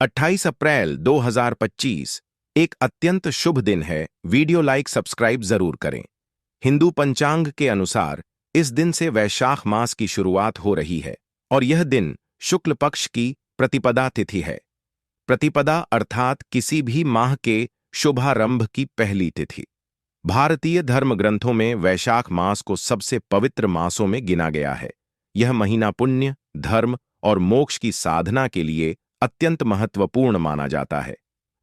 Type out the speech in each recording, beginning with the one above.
28 अप्रैल 2025 एक अत्यंत शुभ दिन है। वीडियो लाइक सब्सक्राइब जरूर करें। हिंदू पंचांग के अनुसार इस दिन से वैशाख मास की शुरुआत हो रही है और यह दिन शुक्ल पक्ष की प्रतिपदा तिथि है। प्रतिपदा अर्थात किसी भी माह के शुभारंभ की पहली तिथि। भारतीय धर्म ग्रंथों में वैशाख मास को सबसे पवित्र मासों में गिना गया है। यह महीना पुण्य, धर्म और मोक्ष की साधना के लिए अत्यंत महत्वपूर्ण माना जाता है।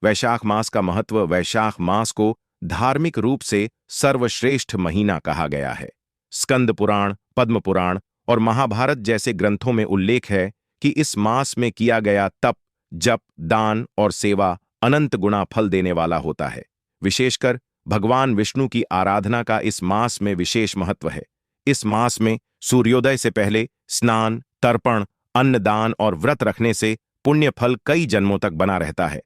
वैशाख मास का महत्व। वैशाख मास को धार्मिक रूप से सर्वश्रेष्ठ महीना कहा गया है। स्कंद पुराण, पद्म पुराण और महाभारत जैसे ग्रंथों में उल्लेख है कि इस मास में किया गया तप, जप, दान और सेवा अनंत गुना फल देने वाला होता है। विशेषकर भगवान विष्णु की आराधना का इस मास में विशेष महत्व है। इस मास में सूर्योदय से पहले स्नान, तर्पण, अन्नदान और व्रत रखने से पुण्य फल कई जन्मों तक बना रहता है।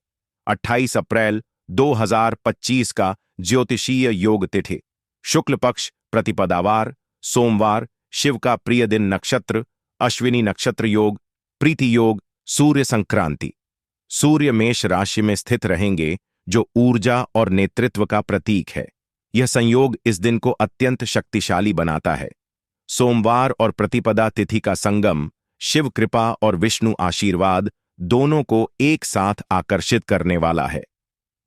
28 अप्रैल 2025 का ज्योतिषीय योग तिथि। शुक्ल पक्ष, प्रतिपदावार, सोमवार, शिव का प्रिय दिन, नक्षत्र अश्विनी नक्षत्र योग, प्रीति योग, सूर्य संक्रांति। सूर्य मेष राशि में स्थित रहेंगे जो ऊर्जा और नेतृत्व का प्रतीक है। यह संयोग इस दिन को अत्यंत शक्तिशाली बनाता है। सोमवार और प्रतिपदा तिथि का संगम शिव कृपा और विष्णु आशीर्वाद दोनों को एक साथ आकर्षित करने वाला है।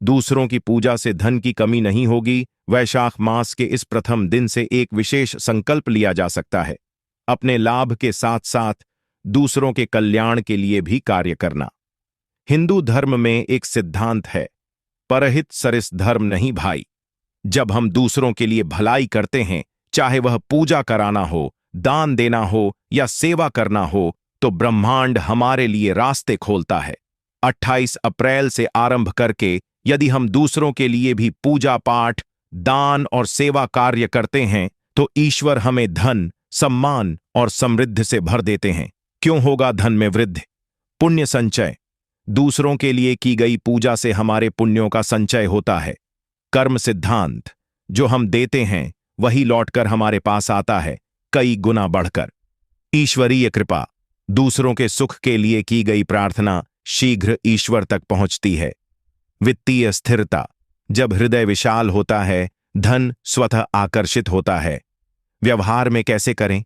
दूसरों की पूजा से धन की कमी नहीं होगी। वैशाख मास के इस प्रथम दिन से एक विशेष संकल्प लिया जा सकता है। अपने लाभ के साथ साथ दूसरों के कल्याण के लिए भी कार्य करना। हिंदू धर्म में एक सिद्धांत है, परहित सरिस धर्म नहीं भाई। जब हम दूसरों के लिए भलाई करते हैं, चाहे वह पूजा कराना हो, दान देना हो या सेवा करना हो, तो ब्रह्मांड हमारे लिए रास्ते खोलता है। 28 अप्रैल से आरंभ करके यदि हम दूसरों के लिए भी पूजा पाठ, दान और सेवा कार्य करते हैं तो ईश्वर हमें धन, सम्मान और समृद्धि से भर देते हैं। क्यों होगा धन में वृद्धि? पुण्य संचय। दूसरों के लिए की गई पूजा से हमारे पुण्यों का संचय होता है। कर्म सिद्धांत। जो हम देते हैं वही लौटकर हमारे पास आता है, कई गुना बढ़कर। ईश्वरीय कृपा। दूसरों के सुख के लिए की गई प्रार्थना शीघ्र ईश्वर तक पहुंचती है। वित्तीय स्थिरता। जब हृदय विशाल होता है, धन स्वतः आकर्षित होता है। व्यवहार में कैसे करें?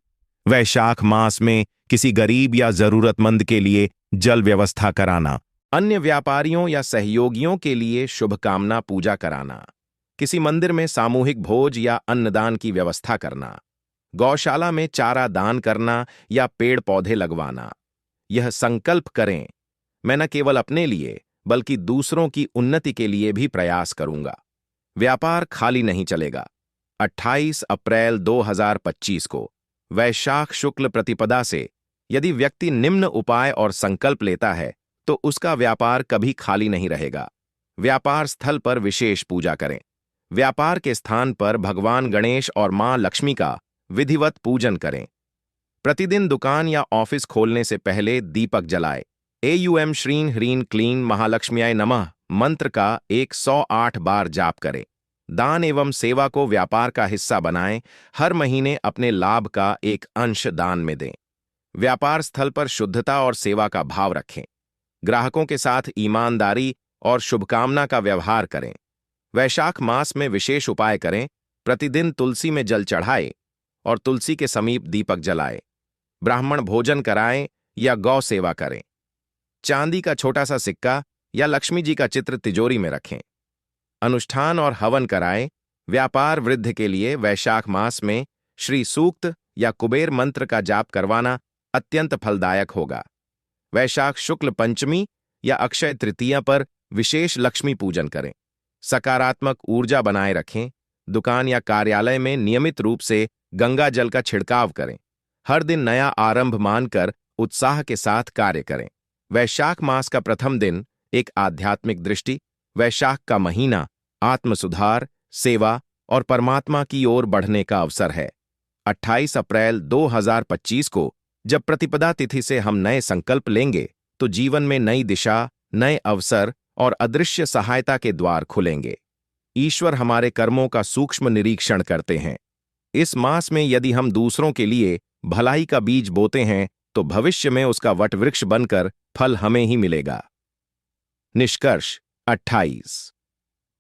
वैशाख मास में किसी गरीब या जरूरतमंद के लिए जल व्यवस्था कराना, अन्य व्यापारियों या सहयोगियों के लिए शुभकामना पूजा कराना, किसी मंदिर में सामूहिक भोज या अन्नदान की व्यवस्था करना, गौशाला में चारा दान करना या पेड़ पौधे लगवाना। यह संकल्प करें, मैं न केवल अपने लिए बल्कि दूसरों की उन्नति के लिए भी प्रयास करूंगा। व्यापार खाली नहीं चलेगा। 28 अप्रैल 2025 को वैशाख शुक्ल प्रतिपदा से यदि व्यक्ति निम्न उपाय और संकल्प लेता है तो उसका व्यापार कभी खाली नहीं रहेगा। व्यापार स्थल पर विशेष पूजा करें। व्यापार के स्थान पर भगवान गणेश और मां लक्ष्मी का विधिवत पूजन करें। प्रतिदिन दुकान या ऑफिस खोलने से पहले दीपक जलाए। एयूएम श्रीं ह्रीं क्लीं महालक्ष्म्याय नमः मंत्र का 108 बार जाप करें। दान एवं सेवा को व्यापार का हिस्सा बनाएं। हर महीने अपने लाभ का एक अंश दान में दें। व्यापार स्थल पर शुद्धता और सेवा का भाव रखें। ग्राहकों के साथ ईमानदारी और शुभकामना का व्यवहार करें। वैशाख मास में विशेष उपाय करें। प्रतिदिन तुलसी में जल चढ़ाए और तुलसी के समीप दीपक जलाए। ब्राह्मण भोजन कराएं या गौ सेवा करें। चांदी का छोटा सा सिक्का या लक्ष्मी जी का चित्र तिजोरी में रखें। अनुष्ठान और हवन कराएं। व्यापार वृद्धि के लिए वैशाख मास में श्री सूक्त या कुबेर मंत्र का जाप करवाना अत्यंत फलदायक होगा। वैशाख शुक्ल पंचमी या अक्षय तृतीया पर विशेष लक्ष्मी पूजन करें। सकारात्मक ऊर्जा बनाए रखें। दुकान या कार्यालय में नियमित रूप से गंगा जल का छिड़काव करें। हर दिन नया आरंभ मानकर उत्साह के साथ कार्य करें। वैशाख मास का प्रथम दिन एक आध्यात्मिक दृष्टि। वैशाख का महीना आत्म सुधार, सेवा और परमात्मा की ओर बढ़ने का अवसर है। 28 अप्रैल 2025 को जब प्रतिपदा तिथि से हम नए संकल्प लेंगे तो जीवन में नई दिशा, नए अवसर और अदृश्य सहायता के द्वार खुलेंगे। ईश्वर हमारे कर्मों का सूक्ष्म निरीक्षण करते हैं। इस मास में यदि हम दूसरों के लिए भलाई का बीज बोते हैं तो भविष्य में उसका वटवृक्ष बनकर फल हमें ही मिलेगा। निष्कर्ष 28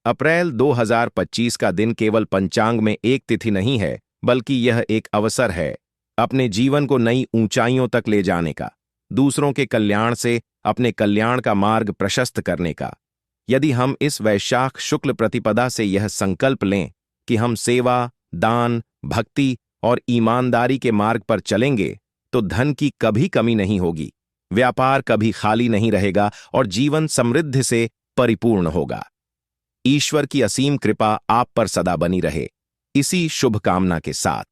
अप्रैल 2025 का दिन केवल पंचांग में एक तिथि नहीं है, बल्कि यह एक अवसर है अपने जीवन को नई ऊंचाइयों तक ले जाने का, दूसरों के कल्याण से अपने कल्याण का मार्ग प्रशस्त करने का। यदि हम इस वैशाख शुक्ल प्रतिपदा से यह संकल्प लें कि हम सेवा, दान, भक्ति और ईमानदारी के मार्ग पर चलेंगे, तो धन की कभी कमी नहीं होगी, व्यापार कभी खाली नहीं रहेगा और जीवन समृद्धि से परिपूर्ण होगा। ईश्वर की असीम कृपा आप पर सदा बनी रहे, इसी शुभकामना के साथ।